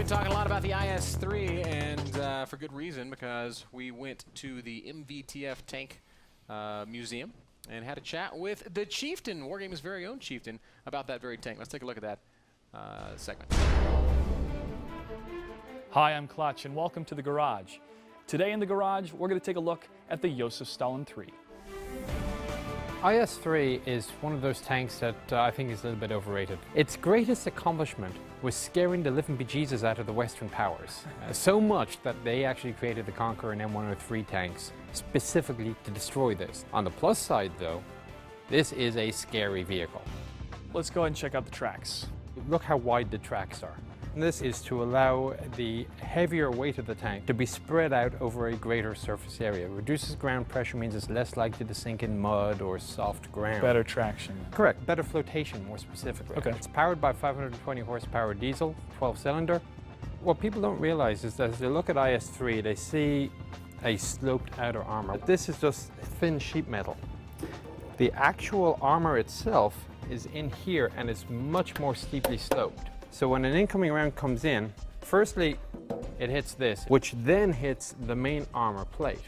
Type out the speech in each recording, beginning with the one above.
been talking a lot about the IS-3, and for good reason, because we went to the MVTF Tank Museum and had a chat with the Chieftan, Wargaming's very own Chieftan, about that very tank. Let's take a look at that segment. Hi, I'm Clutch, and welcome to the garage. Today in the garage, we're going to take a look at the Josef Stalin III. IS-3 is one of those tanks that I think is a little bit overrated. Its greatest accomplishment was scaring the living bejesus out of the Western powers. So much that they actually created the Conqueror and M103 tanks specifically to destroy this. On the plus side though, this is a scary vehicle. Let's go ahead and check out the tracks. Look how wide the tracks are. And this is to allow the heavier weight of the tank to be spread out over a greater surface area. Reduces ground pressure, means it's less likely to sink in mud or soft ground. Better traction. Correct, better flotation more specifically. Okay. It's powered by 520 horsepower diesel, 12-cylinder. What people don't realize is that as they look at IS-3, they see a sloped outer armor. This is just thin sheet metal. The actual armor itself is in here and is much more steeply sloped. So when an incoming round comes in, firstly, it hits this, which then hits the main armor plate.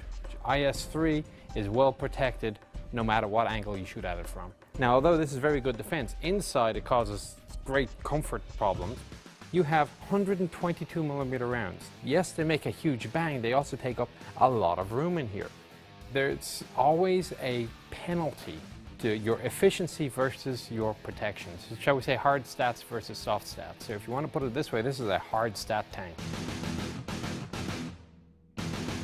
IS-3 is well protected no matter what angle you shoot at it from. Now, although this is very good defense, inside it causes great comfort problems. You have 122mm rounds. Yes, they make a huge bang, they also take up a lot of room in here. There's always a penalty to your efficiency versus your protection. So shall we say hard stats versus soft stats. So if you want to put it this way, this is a hard stat tank.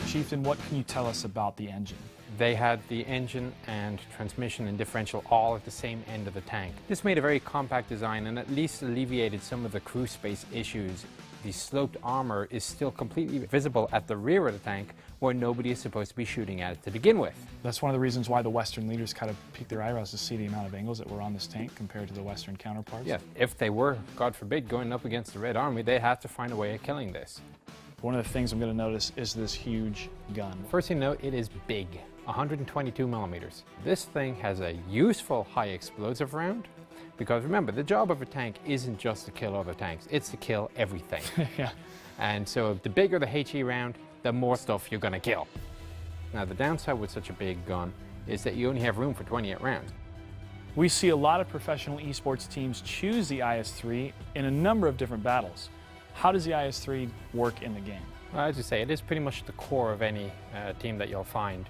Chieftan, what can you tell us about the engine? They had the engine and transmission and differential all at the same end of the tank. This made a very compact design and at least alleviated some of the crew space issues. The sloped armor is still completely visible at the rear of the tank where nobody is supposed to be shooting at it to begin with. That's one of the reasons why the Western leaders kind of peaked their eyebrows to see the amount of angles that were on this tank compared to the Western counterparts. Yeah, if they were, God forbid, going up against the Red Army, they'd have to find a way of killing this. One of the things I'm going to notice is this huge gun. First thing to note, it is big, 122mm. This thing has a useful high explosive round, because remember, the job of a tank isn't just to kill other tanks, it's to kill everything. Yeah. And so the bigger the HE round, the more stuff you're going to kill. Now the downside with such a big gun is that you only have room for 28 rounds. We see a lot of professional esports teams choose the IS-3 in a number of different battles. How does the IS-3 work in the game? Well, as you say, it is pretty much the core of any team that you'll find,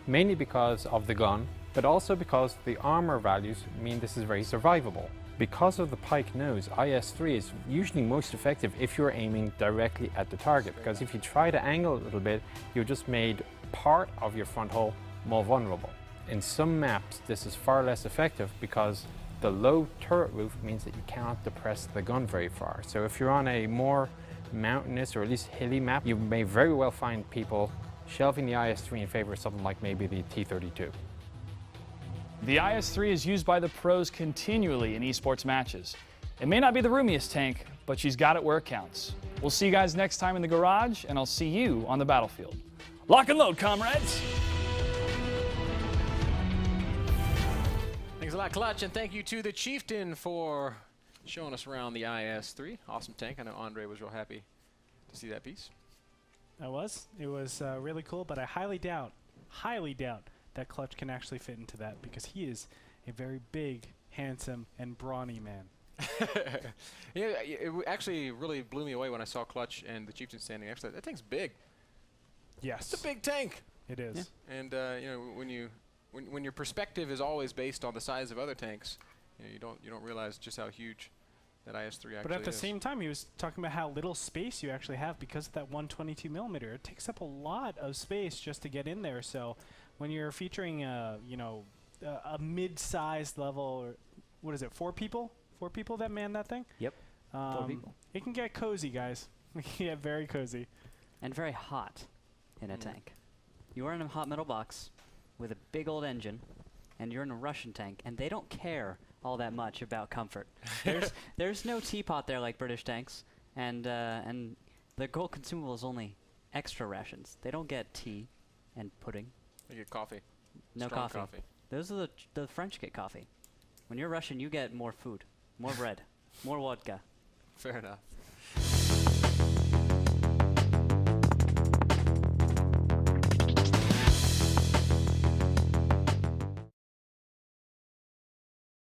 mainly because of the gun, but also because the armor values mean this is very survivable. Because of the pike nose, IS-3 is usually most effective if you're aiming directly at the target, because if you try to angle a little bit, you've just made part of your front hull more vulnerable. In some maps, this is far less effective because the low turret roof means that you cannot depress the gun very far. So if you're on a more mountainous or at least hilly map, you may very well find people shelving the IS-3 in favor of something like maybe the T-32. The IS-3 is used by the pros continually in esports matches. It may not be the roomiest tank, but she's got it where it counts. We'll see you guys next time in the garage, and I'll see you on the battlefield. Lock and load, comrades! Thanks a lot, Clutch, and thank you to the Chieftan for showing us around the IS-3. Awesome tank. I know Andre was real happy to see that piece. I was. It was really cool, but I highly doubt that Clutch can actually fit into that because he is a very big, handsome, and brawny man. Yeah, it actually really blew me away when I saw Clutch and the Chieftan standing next to that. That tank's big. Yes. It's a big tank. It is. Yeah. And you know, when your perspective is always based on the size of other tanks, you don't realize just how huge that IS-3 actually is. But at the same time, he was talking about how little space you actually have because of that 122mm. It takes up a lot of space just to get in there. So when you're featuring a mid-sized level, or what is it, 4 people? 4 people that man that thing? Yep. 4 people. It can get cozy, guys. It can get very cozy. And very hot in a tank. You are in a hot metal box with a big old engine, and you're in a Russian tank, and they don't care all that much about comfort. There's no teapot there like British tanks, and the gold consumable is only extra rations. They don't get tea and pudding. They get coffee. No coffee. Those are the French get coffee. When you're Russian, you get more food, more bread, more vodka. Fair enough.